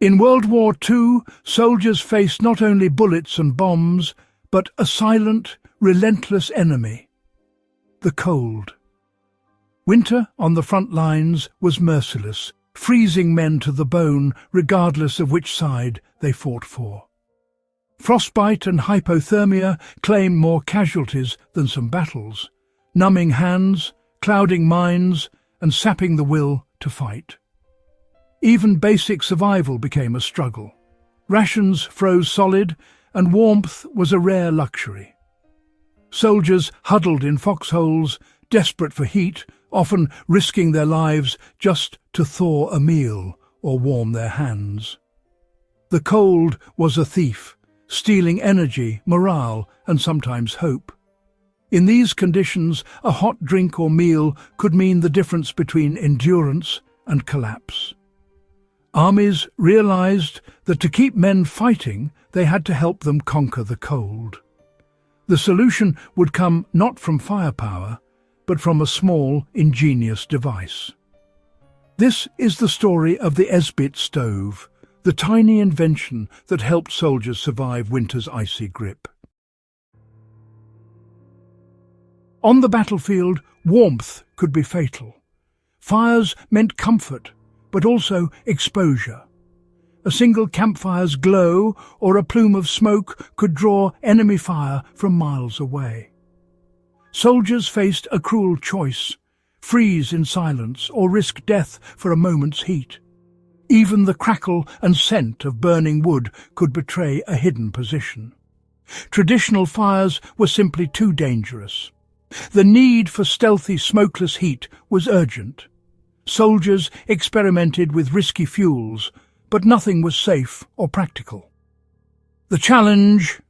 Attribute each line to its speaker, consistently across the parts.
Speaker 1: In World War II, soldiers faced not only bullets and bombs, but a silent, relentless enemy: the cold. Winter on the front lines was merciless, freezing men to the bone regardless of which side they fought for. Frostbite and hypothermia claimed more casualties than some battles, numbing hands, clouding minds, and sapping the will to fight. Even basic survival became a struggle. Rations froze solid, and warmth was a rare luxury. Soldiers huddled in foxholes, desperate for heat, often risking their lives just to thaw a meal or warm their hands. The cold was a thief, stealing energy, morale, and sometimes hope. In these conditions, a hot drink or meal could mean the difference between endurance and collapse. Armies realized that to keep men fighting, they had to help them conquer the cold. The solution would come not from firepower, but from a small, ingenious device. This is the story of the Esbit stove, the tiny invention that helped soldiers survive winter's icy grip. On the battlefield, warmth could be fatal. Fires meant comfort, but also exposure. A single campfire's glow or a plume of smoke could draw enemy fire from miles away. Soldiers faced a cruel choice: freeze in silence or risk death for a moment's heat. Even the crackle and scent of burning wood could betray a hidden position. Traditional fires were simply too dangerous. The need for stealthy, smokeless heat was urgent. Soldiers experimented with risky fuels, but nothing was safe or practical. The challenge: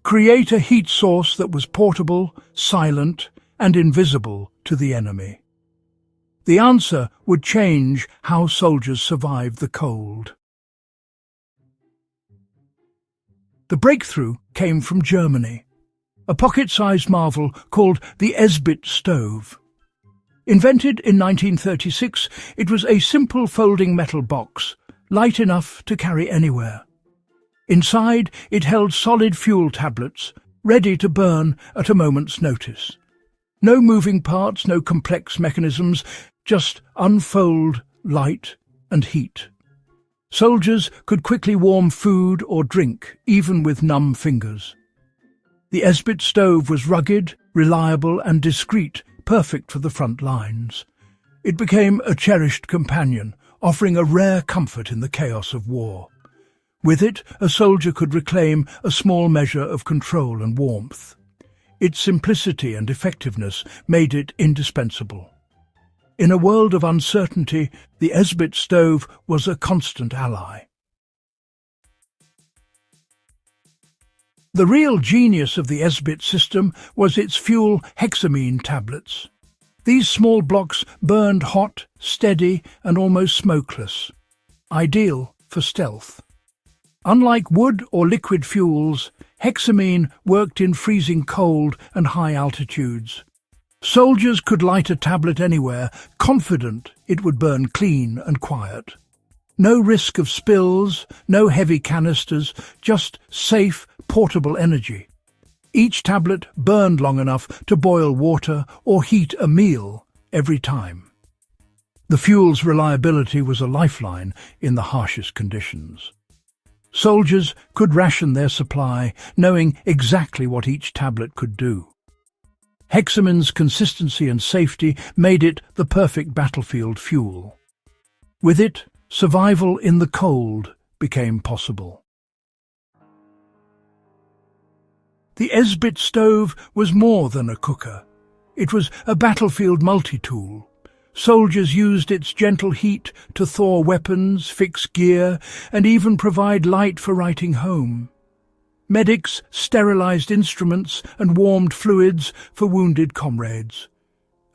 Speaker 1: create a heat source that was portable, silent, and invisible to the enemy. The answer would change how soldiers survived the cold. The breakthrough came from Germany, a pocket-sized marvel called the Esbit stove. Invented in 1936, it was a simple folding metal box, light enough to carry anywhere. Inside, it held solid fuel tablets, ready to burn at a moment's notice. No moving parts, no complex mechanisms, just unfold, light, and heat. Soldiers could quickly warm food or drink, even with numb fingers. The Esbit stove was rugged, reliable, and discreet, perfect for the front lines. It became a cherished companion, offering a rare comfort in the chaos of war. With it, a soldier could reclaim a small measure of control and warmth. Its simplicity and effectiveness made it indispensable. In a world of uncertainty, the Esbit stove was a constant ally. The real genius of the Esbit system was its fuel hexamine tablets. These small blocks burned hot, steady, and almost smokeless, ideal for stealth. Unlike wood or liquid fuels, hexamine worked in freezing cold and high altitudes. Soldiers could light a tablet anywhere, confident it would burn clean and quiet. No risk of spills, no heavy canisters, just safe, portable energy. Each tablet burned long enough to boil water or heat a meal every time. The fuel's reliability was a lifeline in the harshest conditions. Soldiers could ration their supply, knowing exactly what each tablet could do. Hexamine's consistency and safety made it the perfect battlefield fuel. With it, survival in the cold became possible. The Esbit stove was more than a cooker. It was a battlefield multi-tool. Soldiers used its gentle heat to thaw weapons, fix gear, and even provide light for writing home. Medics sterilized instruments and warmed fluids for wounded comrades.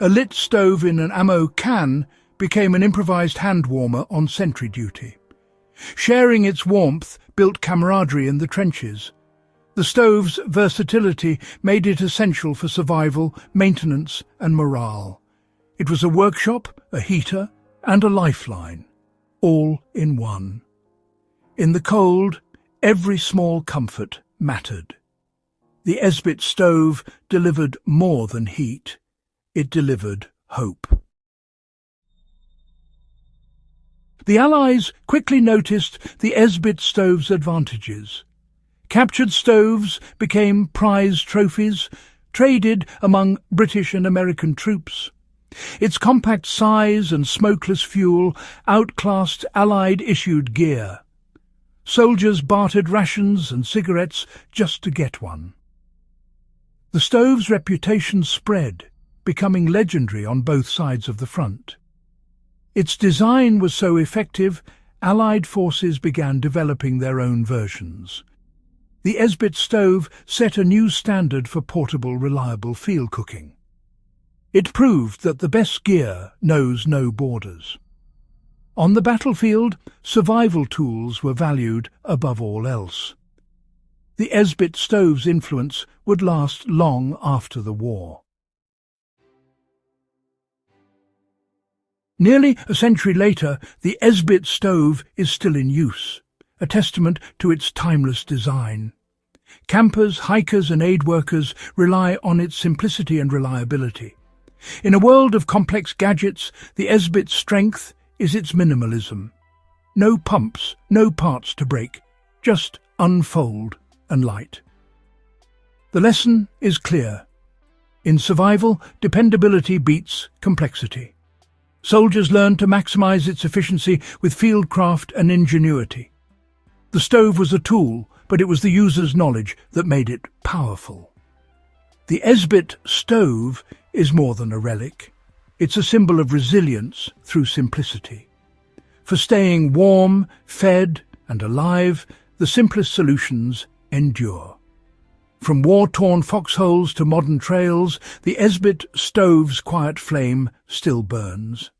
Speaker 1: A lit stove in an ammo can became an improvised hand warmer on sentry duty. Sharing its warmth built camaraderie in the trenches. The stove's versatility made it essential for survival, maintenance, and morale. It was a workshop, a heater, and a lifeline, all in one. In the cold, every small comfort mattered. The Esbit stove delivered more than heat. It delivered hope. The Allies quickly noticed the Esbit stove's advantages. Captured stoves became prize trophies, traded among British and American troops. Its compact size and smokeless fuel outclassed Allied-issued gear. Soldiers bartered rations and cigarettes just to get one. The stove's reputation spread, becoming legendary on both sides of the front. Its design was so effective, Allied forces began developing their own versions. The Esbit stove set a new standard for portable, reliable field cooking. It proved that the best gear knows no borders. On the battlefield, survival tools were valued above all else. The Esbit stove's influence would last long after the war. Nearly a century later, the Esbit stove is still in use, a testament to its timeless design. Campers, hikers and aid workers rely on its simplicity and reliability. In a world of complex gadgets, the Esbit's strength is its minimalism. No pumps, no parts to break, just unfold and light. The lesson is clear. In survival, dependability beats complexity. Soldiers learned to maximize its efficiency with fieldcraft and ingenuity. The stove was a tool, but it was the user's knowledge that made it powerful. The Esbit stove is more than a relic. It's a symbol of resilience through simplicity. For staying warm, fed and alive, the simplest solutions endure. From war-torn foxholes to modern trails, the Esbit stove's quiet flame still burns.